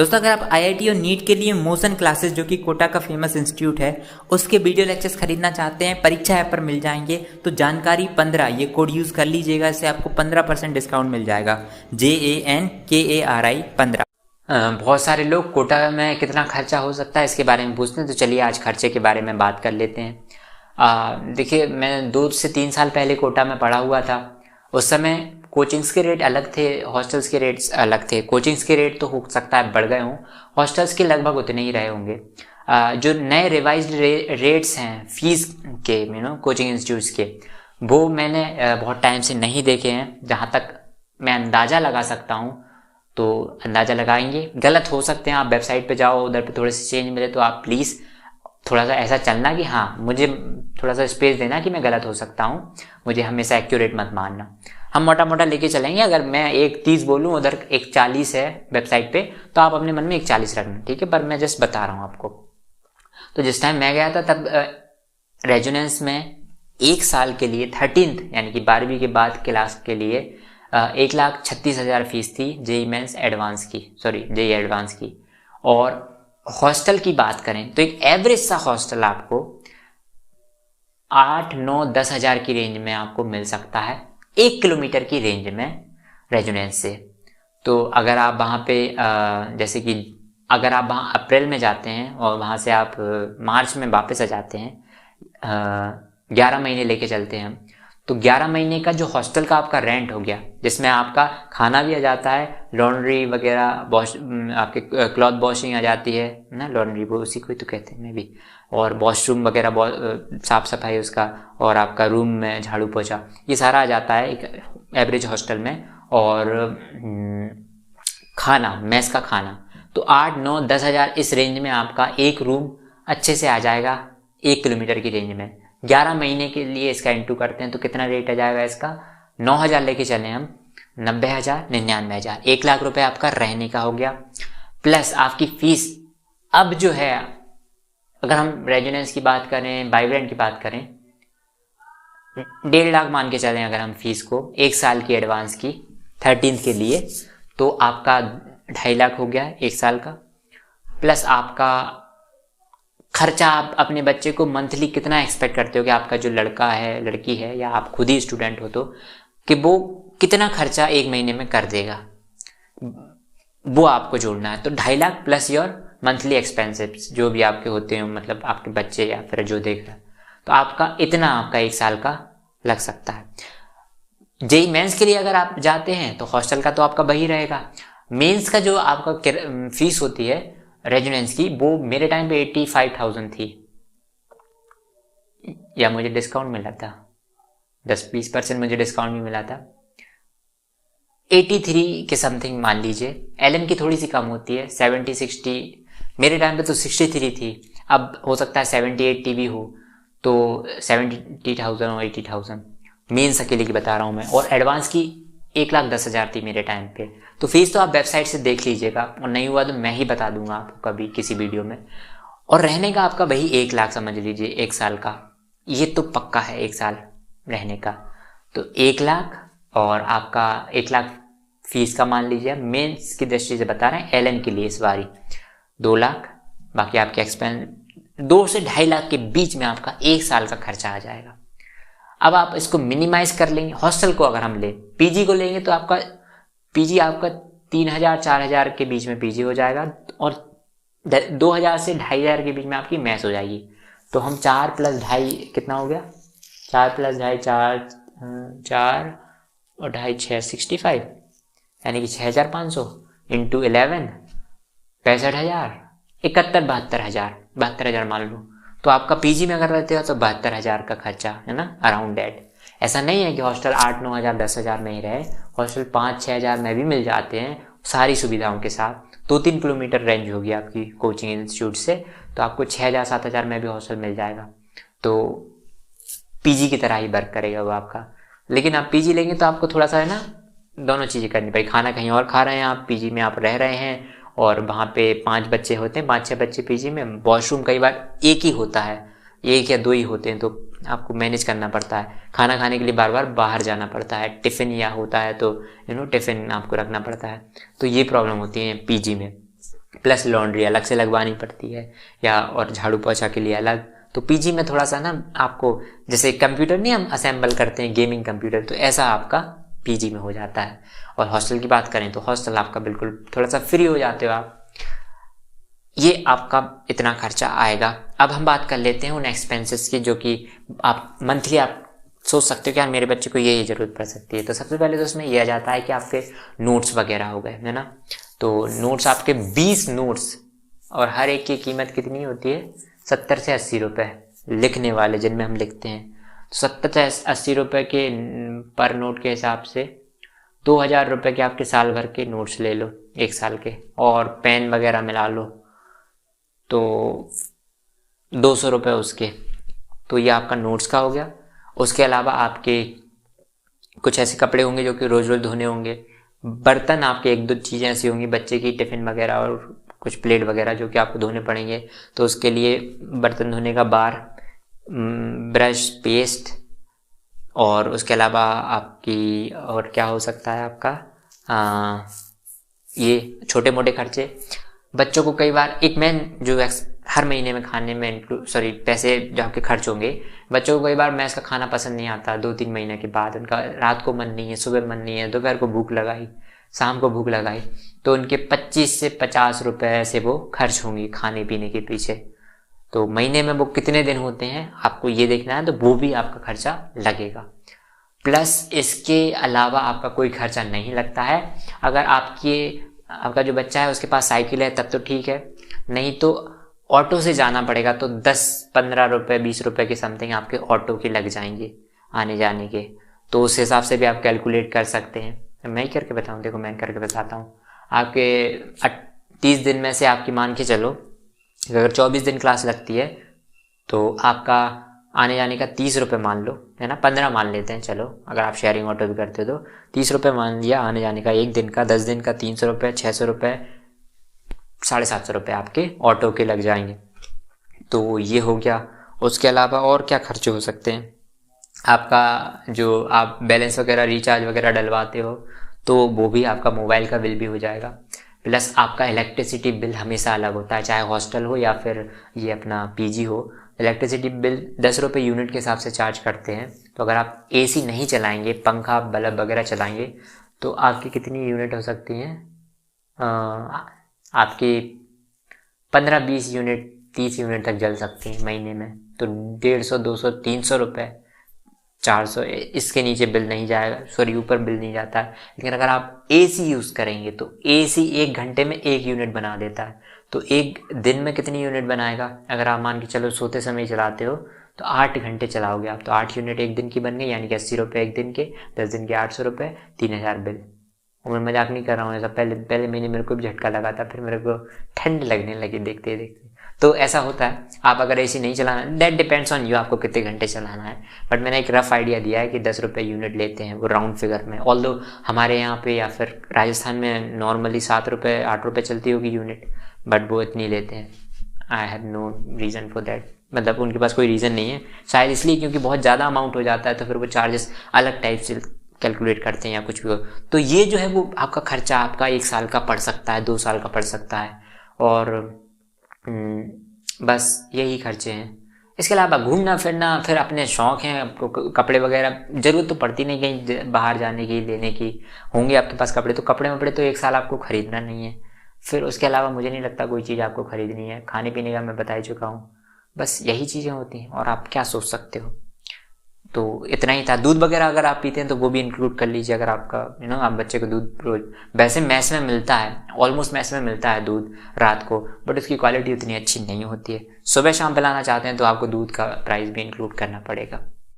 दोस्तों अगर आप आईआईटी और नीट के लिए मोशन क्लासेस जो कि कोटा का फेमस इंस्टीट्यूट है उसके वीडियो लेक्चर्स खरीदना चाहते हैं, परीक्षा ऐप पर मिल जाएंगे। तो जानकारी 15 ये कोड यूज़ कर लीजिएगा, इससे आपको 15% डिस्काउंट मिल जाएगा। JANKARI 15। बहुत सारे लोग कोटा में कितना खर्चा हो सकता है इसके बारे में पूछते हैं, तो चलिए आज खर्चे के बारे में बात कर लेते हैं। देखिए, मैं 2 से 3 साल पहले कोटा में पढ़ा हुआ था। उस समय कोचिंग्स के रेट अलग थे, हॉस्टल्स के रेट्स अलग थे। कोचिंग्स के रेट तो हो सकता है बढ़ गए हों, हॉस्टल्स के लगभग उतने ही रहे होंगे। जो नए रिवाइज्ड रेट्स हैं फीस के कोचिंग इंस्टीट्यूट्स के, वो मैंने बहुत टाइम से नहीं देखे हैं। जहाँ तक मैं अंदाज़ा लगा सकता हूँ तो अंदाज़ा लगाएंगे, गलत हो सकते हैं। आप वेबसाइट पे जाओ, उधर पे थोड़े से चेंज मिले तो आप प्लीज़ थोड़ा सा ऐसा चलना कि हाँ, मुझे थोड़ा सा स्पेस देना कि मैं गलत हो सकता हूँ, मुझे हमेशा एक्यूरेट मत मानना। हम मोटा मोटा लेके चलेंगे। अगर मैं 1:30 बोलूँ, उधर 1:40 है वेबसाइट पे, तो आप अपने मन में 1:40 रखना, ठीक है। पर मैं जस्ट बता रहा हूँ आपको। तो जिस टाइम मैं गया था तब रेजोनेंस में 1 साल के लिए 13th यानी कि 12वीं के बाद क्लास के लिए 1,36,000 फीस थी जेईई मेंस एडवांस की, जेईई एडवांस की। और हॉस्टल की बात करें तो एक एवरेज सा हॉस्टल आपको 8, 9, 10 हज़ार की रेंज में आपको मिल सकता है, 1 किलोमीटर की रेंज में रेजोनेंस से। तो अगर आप वहाँ पे जैसे कि अगर आप वहाँ अप्रैल में जाते हैं और वहाँ से आप मार्च में वापस आ जाते हैं, 11 महीने लेके चलते हैं, तो 11 महीने का जो हॉस्टल का आपका रेंट हो गया, जिसमें आपका खाना भी आ जाता है, लॉन्ड्री वगैरह वॉश, आपके क्लॉथ वॉशिंग आ जाती है ना, लॉन्ड्री वो उसी को ही तो कहते हैं मैं भी, और वॉशरूम वगैरह साफ सफाई उसका, और आपका रूम में झाड़ू पोछा, ये सारा आ जाता है एक एवरेज हॉस्टल में। और खाना, मेस का खाना, तो 8, 9, 10 हज़ार इस रेंज में आपका एक रूम अच्छे से आ जाएगा 1 किलोमीटर की रेंज में। 11 महीने के लिए इसका इंटू करते हैं तो कितना रेट आ जाएगा इसका, 9,000 लेके चले हम, 90,000, 99,000, 1 लाख रुपए आपका रहने का हो गया। प्लस आपकी फीस अब जो है, अगर हम रेजिडेंस की बात करें, वाइब्रेंट की बात करें, 1.5 लाख मान के चलें अगर हम फीस को 1 साल की एडवांस की 13th के लिए, तो आपका 2.5 लाख हो गया 1 साल का। प्लस आपका खर्चा, आप अपने बच्चे को मंथली कितना एक्सपेक्ट करते हो कि आपका जो लड़का है, लड़की है, या आप खुद ही स्टूडेंट हो तो, कि वो कितना खर्चा 1 महीने में कर देगा, वो आपको जोड़ना है। तो 2.5 lakh plus your monthly expenses जो भी आपके होते हैं, मतलब आपके बच्चे या फिर जो देख रहा है, तो आपका इतना आपका 1 साल का लग सकता है। जेईई मेंस के लिए अगर आप जाते हैं तो हॉस्टल का तो आपका वही रहेगा। मेंस का जो आपका फीस होती है रेजिडेंस की, वो मेरे टाइम पे 85,000 थी, या मुझे डिस्काउंट मिला था, 10-20% मुझे डिस्काउंट भी मिला था। 83 के समथिंग मान लीजिए। एलएम की थोड़ी सी कम होती है, 70-60, मेरे टाइम पे तो 63 थी। अब हो सकता है 70-80 भी हो, तो 70,000 और 80,000 मेंस अकेले की बता रहा हूँ मैं। और एडवांस की 1,10,000 थी मेरे टाइम पे। तो फीस तो आप वेबसाइट से देख लीजिएगा, और नहीं हुआ तो मैं ही बता दूंगा आपको कभी किसी वीडियो में। और रहने का आपका वही 1 लाख समझ लीजिए 1 साल का, ये तो पक्का है 1 साल रहने का। तो 1 लाख और आपका 1 लाख फीस का मान लीजिए, मेंस की दृष्टि से बता रहे हैं। एलएम के लिए इस बारी 2 लाख, बाकी आपके एक्सपेंस 2 से 2.5 लाख के बीच में आपका 1 साल का खर्चा आ जाएगा। अब आप इसको मिनिमाइज कर लेंगे। हॉस्टल को अगर हम ले, पीजी को लेंगे तो आपका पीजी आपका 3,000-4,000 के बीच में पीजी हो जाएगा, और 2,000 से 2,500 के बीच में आपकी मैस हो जाएगी। तो हम 4 + 2.5 कितना हो गया, 4 + 2.5 4 और 2.5 6 65, यानी कि 6,500 इंटू 11 65,000, 71-72,000, 72,000 मान लो। तो आपका पीजी में अगर रहते हो तो 72,000 का खर्चा है ना, अराउंड डेट। ऐसा नहीं है कि हॉस्टल 8-9 हज़ार 10 हज़ार में ही रहे, हॉस्टल 5-6 हज़ार में भी मिल जाते हैं सारी सुविधाओं के साथ। 2-3 किलोमीटर रेंज होगी आपकी कोचिंग इंस्टीट्यूट से, तो आपको 6,000-7 हज़ार में भी हॉस्टल मिल जाएगा। तो पीजी की तरह ही वर्क करेगा वो आपका। लेकिन आप पीजी लेंगे तो आपको थोड़ा सा है ना, दोनों चीज़ें करनी पड़ेगी। खाना कहीं और खा रहे हैं आप, पीजी में आप रह रहे हैं, और वहाँ पे 5 बच्चे होते हैं, 5-6 बच्चे पीजी में। वॉशरूम कई बार एक ही होता है, 1 या 2 ही होते हैं, तो आपको मैनेज करना पड़ता है। खाना खाने के लिए बार बार बाहर जाना पड़ता है, टिफ़िन या होता है तो टिफ़िन आपको रखना पड़ता है। तो ये प्रॉब्लम होती है पीजी में। प्लस लॉन्ड्री अलग से लगवानी पड़ती है, या और झाड़ू पोछा के लिए अलग। तो पीजी में थोड़ा सा ना आपको, जैसे कंप्यूटर नहीं हम असेंबल करते हैं गेमिंग कंप्यूटर, तो ऐसा आपका पीजी में हो जाता है। और हॉस्टल की बात करें तो हॉस्टल आपका बिल्कुल थोड़ा सा फ्री हो जाते हो आप। ये आपका इतना खर्चा आएगा। अब हम बात कर लेते हैं उन एक्सपेंसेस की जो कि आप मंथली आप सोच सकते हो कि यार मेरे बच्चे को ये ज़रूरत पड़ सकती है। तो सबसे पहले तो उसमें यह आ जाता है कि आपके नोट्स वगैरह हो गए, है ना। तो नोट्स आपके 20 नोट्स, और हर एक की कीमत कितनी होती है, 70 से 80 रुपये लिखने वाले, जिनमें हम लिखते हैं। तो 70 से 80 रुपये के पर नोट के हिसाब से 2000 रुपये के आपके साल भर के नोट्स ले लो, एक साल के, और पेन वगैरह मिला लो तो 200 रुपये उसके। तो ये आपका नोट्स का हो गया। उसके अलावा आपके कुछ ऐसे कपड़े होंगे जो कि रोज़ रोज़ धोने होंगे। बर्तन आपके 1-2 चीज़ें ऐसी होंगी, बच्चे की टिफ़िन वगैरह और कुछ प्लेट वगैरह जो कि आपको धोने पड़ेंगे। तो उसके लिए बर्तन धोने का बार, ब्रश, पेस्ट, और उसके अलावा आपकी और क्या हो सकता है आपका ये छोटे मोटे खर्चे। बच्चों को कई बार एक मैन जो हर महीने में खाने में पैसे जो आपके खर्च होंगे, बच्चों को कई बार मैस का खाना पसंद नहीं आता 2-3 महीने के बाद। उनका रात को मन नहीं है, सुबह मन नहीं है, दोपहर को भूख लगाई, शाम को भूख लगाई, तो उनके 25 से 50 रुपये से वो खर्च होंगी खाने पीने के पीछे। तो महीने में वो कितने दिन होते हैं आपको ये देखना है, तो वो भी आपका खर्चा लगेगा। प्लस इसके अलावा आपका कोई खर्चा नहीं लगता है। अगर आपका जो बच्चा है उसके पास साइकिल है तब तो ठीक है, नहीं तो ऑटो से जाना पड़ेगा। तो 10-15 रुपये 20 रुपये के समथिंग आपके ऑटो के लग जाएंगे आने जाने के। तो उस हिसाब से भी आप कैलकुलेट कर सकते हैं। मैं ही करके बताऊँ, देखो मैं करके बताता हूँ। आपके 30 दिन में से आपकी मान के चलो, अगर 24 दिन क्लास लगती है तो आपका आने जाने का 30 रुपये मान लो, है ना, 15 मान लेते हैं चलो, अगर आप शेयरिंग ऑटो भी करते हो तो 30 रुपये मान लिया आने जाने का, एक दिन का, 10 दिन का 300 रुपये, 600 रुपये, 750 रुपये आपके ऑटो के लग जाएंगे। तो ये हो गया। उसके अलावा और क्या खर्चे हो सकते हैं, आपका जो आप बैलेंस वगैरह रिचार्ज वगैरह डलवाते हो तो वो भी आपका मोबाइल का बिल भी हो जाएगा। प्लस आपका इलेक्ट्रिसिटी बिल हमेशा अलग होता है, चाहे हॉस्टल हो या फिर ये अपना पीजी हो। इलेक्ट्रिसिटी बिल 10 रुपये यूनिट के हिसाब से चार्ज करते हैं। तो अगर आप एसी नहीं चलाएंगे, पंखा बल्ब वगैरह चलाएंगे, तो आपकी कितनी यूनिट हो सकती हैं, आपकी 15-20 यूनिट 30 यूनिट तक जल सकती हैं महीने में। तो 150, 200, 300 रुपये, 400, इसके नीचे बिल नहीं जाएगा, ऊपर बिल नहीं जाता है। लेकिन अगर आप एसी यूज़ करेंगे तो एसी 1 घंटे में 1 यूनिट बना देता है। तो एक दिन में कितनी यूनिट बनाएगा, अगर आप मान के चलो सोते समय चलाते हो तो 8 घंटे चलाओगे आप, तो 8 यूनिट एक दिन की बन गई, यानी कि 80 रुपये एक दिन के, 10 दिन के 800 रुपये, 3000 बिल। और मैं मजाक नहीं कर रहा हूँ, ऐसा पहले महीने मेरे को भी झटका लगा था, फिर मेरे को ठंड लगने लगी देखते देखते। तो ऐसा होता है। आप अगर एसी नहीं चलाना, दैट डिपेंड्स ऑन यू, आपको कितने घंटे चलाना है। बट मैंने एक रफ आइडिया दिया है कि 10 रुपये यूनिट लेते हैं वो राउंड फिगर में। ऑल्दो हमारे यहाँ पे या फिर राजस्थान में नॉर्मली 7 रुपये 8 रुपये चलती होगी यूनिट, बट वो इतनी लेते हैं। I have no reason for that, मतलब उनके पास कोई रीज़न नहीं है, शायद इसलिए क्योंकि बहुत ज़्यादा अमाउंट हो जाता है तो फिर वो चार्जेस अलग टाइप से कैलकुलेट करते हैं या कुछ भी हो। तो ये जो है वो आपका खर्चा आपका 1 साल का पड़ सकता है, 2 साल का पड़ सकता है, और बस यही खर्चे हैं। इसके अलावा घूमना फिरना, फिर अपने शौक़ हैं, आपको कपड़े वगैरह ज़रूरत तो पड़ती नहीं कहीं बाहर जाने की, लेने की, होंगे आपके पास कपड़े, तो कपड़े वपड़े तो 1 साल आपको ख़रीदना नहीं है। फिर उसके अलावा मुझे नहीं लगता कोई चीज़ आपको ख़रीदनी है। खाने पीने का मैं बता ही चुका हूँ, बस यही चीज़ें होती हैं। और आप क्या सोच सकते हो, तो इतना ही था। दूध वगैरह अगर आप पीते हैं तो वो भी इंक्लूड कर लीजिए, अगर आपका आप बच्चे को दूध रोज, वैसे मैस में मिलता है, ऑलमोस्ट मैस में मिलता है दूध रात को, बट उसकी क्वालिटी उतनी अच्छी नहीं होती है। सुबह शाम पिलाना चाहते हैं तो आपको दूध का प्राइस भी इंक्लूड करना पड़ेगा।